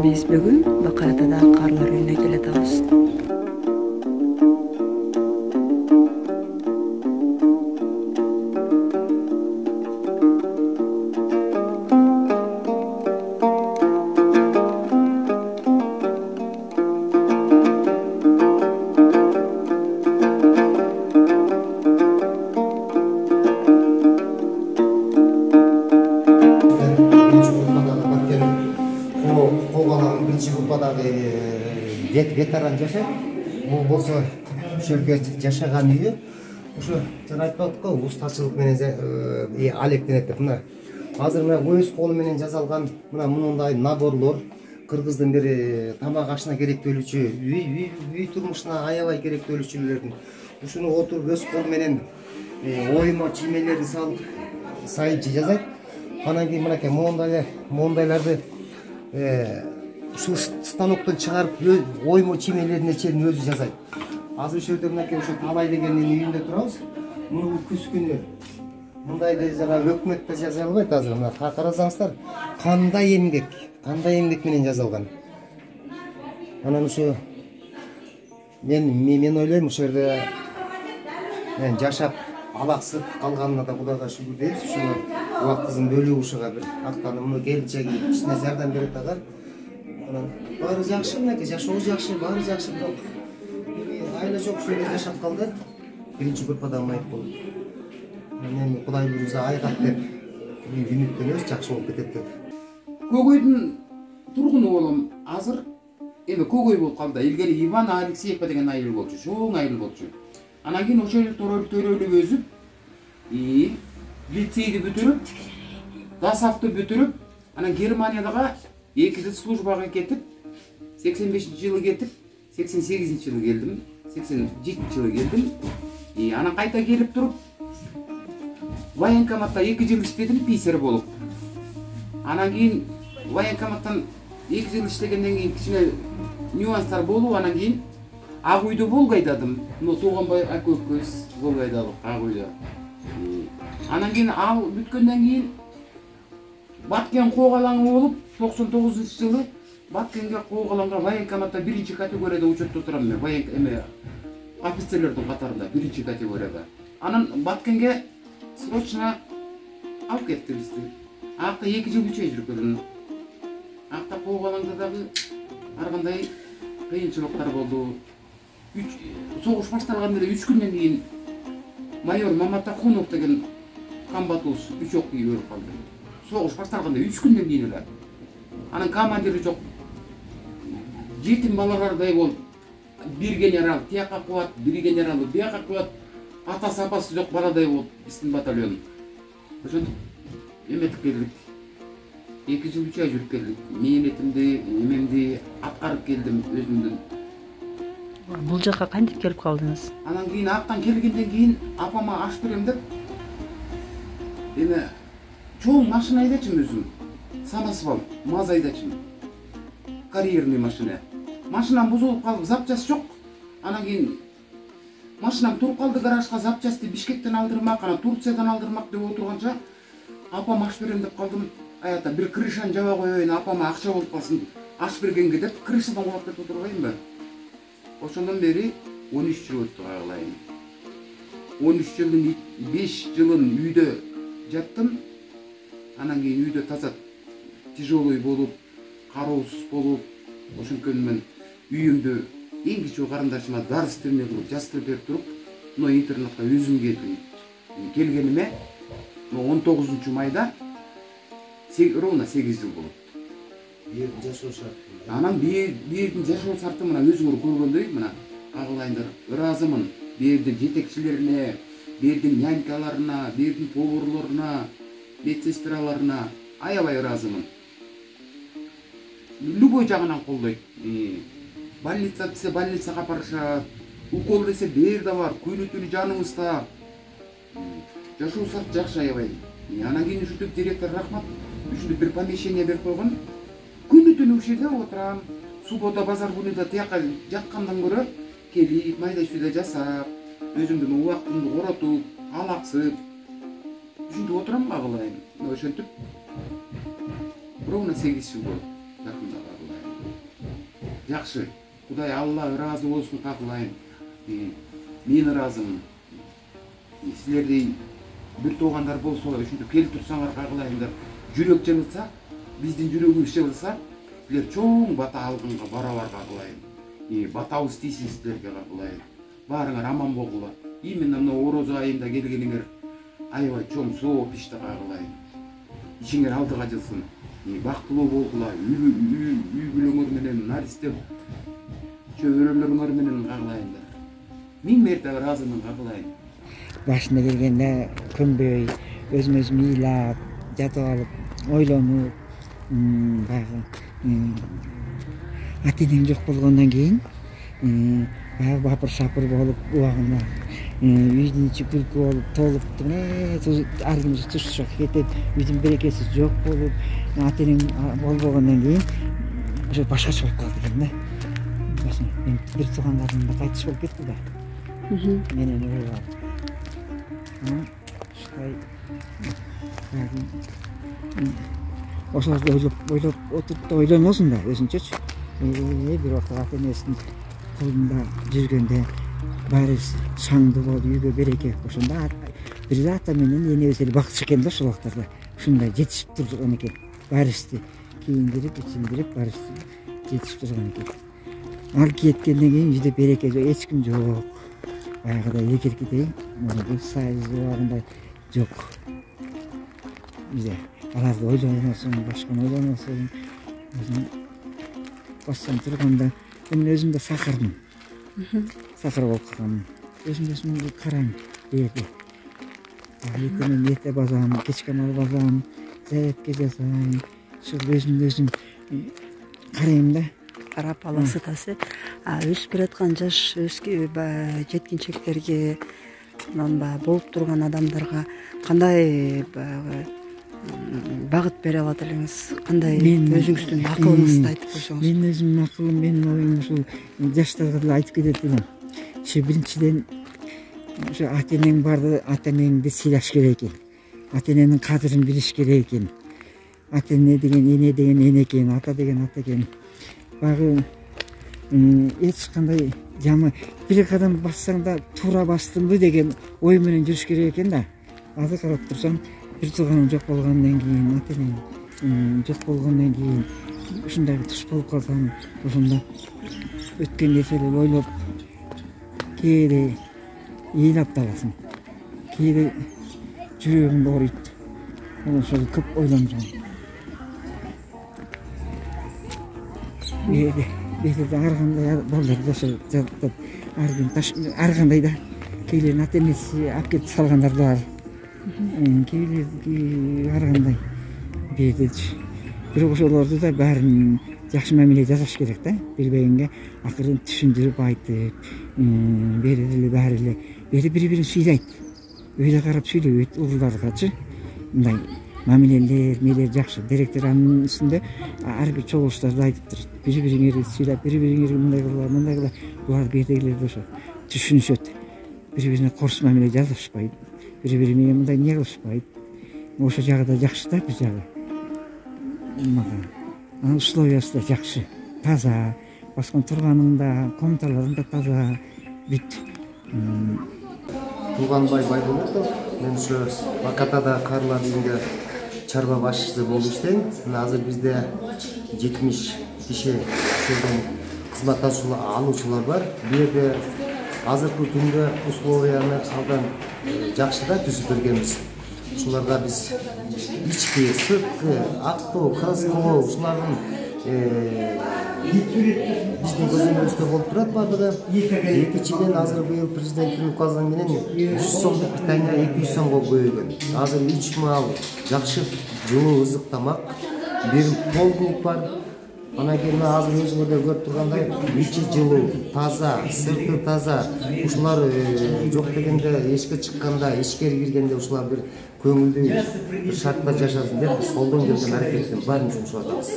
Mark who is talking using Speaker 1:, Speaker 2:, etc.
Speaker 1: Биз бүгүн Бакаатада карлар үйүнө келатабыз.
Speaker 2: Ветеран жашайт. Бул болсо ошерге жашаган үйү. Ошо жана айтып атко устачылык менен алектенет деп. Мына азыр мына өз колу менен жасалган мындай наборлор кыргыздын бир тамак ашына керектөлүүчү, үй турмушуна аябай керектөлүүчүлөрдүн ушуну отуруп өз колу менен оймо чиймелерди салып сайынча жасайт. Анан кийин мынакей моундайларды ушу станоктон чыгарып оймо чиймелерине чейин өзү жасайт. Азыр ошол жерде мынакей ошо Талай дегендин үйүндө турабыз. Муну күз күнү мындайды жана өкмөттө жасай албайт. Азыр мына карасаңыздар кандай эмгек менен жасалган. Анан ошо мен ойлойм ошол жерде жашап алаксып калганына да Кудайга шүгүр дейбиз. Ушуну убактысын бөлүп ушуга бир актанып муну келинчеги кичине жардам берет дагы. Баары жакшы, мынакей жашоо жакшы, баары жакшы, бирок айла жок ушул жашап калды. Биринчи группада майып болуп. Мен Кудай буйруса айгат деп үмүттөнөбүз, жакшы болуп кетет деп.
Speaker 3: Көгөйдүн тургуну болом. Азыр эми көгөй болуп калды. Илгери Иван Алексеевка деген айыл болчу, чоң айыл болчу. Анан кийин ошол төрөлүп өзүп, лицейди бүтүрүп, Дасавты бүтүрүп, анан Германиядага 2 жыл службага кетип, 85-жылы кетип, 88-жылы келдим, 87-жылы келдим. Анан кайта келип туруп, военкоматта 2 жыл иштедим, писер болуп. Анан кийин военкоматтан 2 жыл иштегенден кийин кичине нюанстар болуп, анан кийин Ак үйдө болгайдадым. Тууганбай ака экөөбүз болгайдадык Ак үйдө. Анан кийин ал бүткөндөн кийин Баткен коогалаңы болуп, 99-жылы Баткенге коогаланга военкоматта 1-чи категорияда учетто турам мен. Офицерлердин катарында 1-чи категорияда. Анан Баткенге срочно алып кетти бизди. Акта 2 жыл 3 ай жүрүп келдим. Акта коогалаңда дагы ар кандай кыйынчылыктар болду. Согуш башталгандан 3 күндөн кийин майор Маматахунов деген комбатус 3 ок кийип өлүп калды. Согуш башталганда 3 күндөн кийин эле. Анан командири жок. Жетим балалардай болуп, бир генерал тияка кылат, бир генерал бияка кылат, атасы апасы жок баладай болуп биздин батальон. Ошондук эметип келдик. 2 жыл 3 ай жүрүп келдик. Мээнетимди, эмемди аткарып келдим өзүмдүн.
Speaker 1: Бул жака кантип келип калдыңыз?
Speaker 3: Анан кийин аттан келгенден кийин апама аш берем деп эми чоң машина айдачым өзүм. Самосвал, МАЗ айдачым. Карьерный машина. Машинам бузулуп калып, запчасть жок. Анан кийин машинам туруп калды гаражга, запчасти Бишкектен алдырмак, анан Турциядан алдырмак деп отурганча апама аш берем деп калдым. Аята бир крышаны жаба коеюн, апама акча болуп калсын. Аш бергенге деп крышадан кулап кетип отурбайбы? Ошондон бери 13 жыл өттү кагылайын. 13 жылдын 5 жылын үйдө жаттым. Анан кийин үйдө таза тяжелый болуп, кароосуз болуп, ошонткөн мен үйүмдү эң кичүү карындашыма дарыстырмай кылып жаздырып берип туруп, интернатка өзүм келдим. Келгениме 19-майда ровно 8 жыл болуп.
Speaker 2: Жашоо шарты.
Speaker 3: Анан бирдин жашоо шарты мына өзүңөр көргөндөй, мына кагылайындар, ыраазымын. Бирдин жетекчилерине, бирдин нянькаларына, бирдин поварларына, медсестраларына аябай ыраазымын. Любой жагынан колдойт. Больница десе больницага апарышат, укол десе бер да бар, күнү түнү жаныбызда. Жашоо шарты жакшы аябай. Анан кийин ушинтип директор рахмат, ушинтип бир помещение берип койгон. Күнү түнү ушул жерде отурам. Суббота базар күнүдө тияка жаткандан көрө келип майда шүйдө жасап, өзүмдүн убактымды коротуп, алаксып ушинтип отурам кагылайын. Ошентип ровно 8 жыл болуп. Жақында жакшы. Кудай Алла ыраазы болсун кагылайын. Мен ыраазымын. Силердей бир туугандар болсо, ушинтип келип турсаңар кагылайындар. Жүрөк жылытса, биздин жүрөгүбүз жылыса, силер чоң бата алгынга барабар кагылайын. Батабыз тийсин силерге кагылайын. Баарыңар аман болгула. Именно мына орозо айында келгениңер аябай чоң соо пиште кагылайын. Ишиңер алдыга жылсын. Бактылуу болгула. Үй бүлөңөр менен наристеп чөбөрөлөрүңөр менен кагылайындар. Миң мерте ыраазымын кагылайын.
Speaker 4: Башына келгенде көнбөй, өзүм ыйлап, жатып алып, ойлонуп, баягы ата-энең жок болгондон кийин баягы бапыр-сапыр болуп, убагында үйдүн ичи күлкү болуп, толуп, ар ким тушка кетип, үйдүн берекеси жок болуп, ата-энең болбогондон кийин ошо башкача болуп калды экен да. Мен бир туугандарым да кайтыш болуп кетти да. Менен ойлоп. Ушундай ошолорду ойлоп отуруп да ойлоносуң да өзүнчөчү. Бир убакта ата-энесинин колунда жүргөндө баары саңдуу болуп, үйгө береке. Ошондо бир ата менен эне өзү бакчы экен да ошол убактарда. Ушундай жетишип турган экен. Баарыбызды кийиндирип, ичиндирип, баарыбызды жетишип турган экен. Ал кеткенден кийин үйдө береке жок, эч ким жок. Баягыдай экиркидей, мына сайыз убагында жок. Үйдө аларды ойлоносуң, башканы ойлоносуң. Өзүң бассам турганда мен өзүм да сакырдым. Сакыр болуп калгам. Өзүмдү карайм жерде. Мен эрте базам, кечки амал базам, зарядка жасайм. Ушул өзүм карайм да.
Speaker 1: Карап аласытасы. Өсүп келаткан жаш жеткинчектерге, болуп турган адамдарга кандай багыт бере алат элеңиз? Кандай өзүңүздүн акылыңызды айтып койсоңуз?
Speaker 4: Мен өзүмдүн акылым, менин оюм ушул жаштарга деле айтып кетет элем. Биринчиден ошо ата-энең барды, ата-энеңди сыйлаш керек экен. Ата-эненин кадырын билиш керек экен. Ата-эне деген эне деген эне экен, ата деген ата экен. Багы эч кандай жаман бир кадам бассаң да туура бастымбы деген ой менен жүрүш керек экен да. Азыр карап турсам, бир тууганым жок болгондон кийин, ата-энем жок болгондон кийин ушундай туш болуп калсам, ошондо өткөн нерселерди ойлоп, кээде ыйлап да аласың. Кээде жүрөгүң ооруйт. Ошол көп ойлонуп жүрөм. Бетеде ар кандай балдар жашап жатат. Ар кандай да кейлерин ата-энеси алып кетип салгандар да бар. Кейлери ар кандай бетечи. Бирок ошолорду да баарын жакшы мамиле жасаш керек да. Билбегенге акырын түшүндүрүп айтып, бери деле баары эле бири-бирин сүйлөйт. Өйдө карап сүйлөбөйт угулдаргачы. Мындай мамилелер, нелер жакшы. Директор үстүндө ар бир чогулуштарда айтып турат. Бири-бириңерди сүйлөп, бири-бириңерге мындай кылгыла. Булар бетегилер ошо түшүнүшөт. Бири-бирине корс мамиле жасашпайт. Бири-бирине мындай не кылышпайт. Ошо жагы да жакшы да, бир жагы. Условиясы да жакшы. Таза. Баскан турганыңда, комнаталарың да таза. Бүт.
Speaker 2: Тууганбай Байболотов, мен ушу Бакатада Карлар үйүндө чарба башчысы болуп иштейм. Азыр бизде 70 киши кызмат алуучулар бар. Бул жерде азыркы күндө условияны алдан жакшы да түзүп бергенбиз. Ушуларга биз ички, сырткы, актоо, краскоо, ушулардын биздин көзөмөлүбүздө болуп турат баардыгы. Экинчиден азыр быйыл президенттин указы менен 100 сомдук питание 200 сомго көбөйгөн. Азыр 3 маал жакшы жылуу ызык тамак, бир полдник бар. Анан кийин азыр өзүңөрдөр көрүп тургандай ичи жылуу, таза, сырты таза. Ушулар жок дегенде эшикке чыкканда, ичкери киргенде ушулар бир көңүлдүү бир шартта жашасын деп колдон келген аракеттин баарын жумшап атабыз.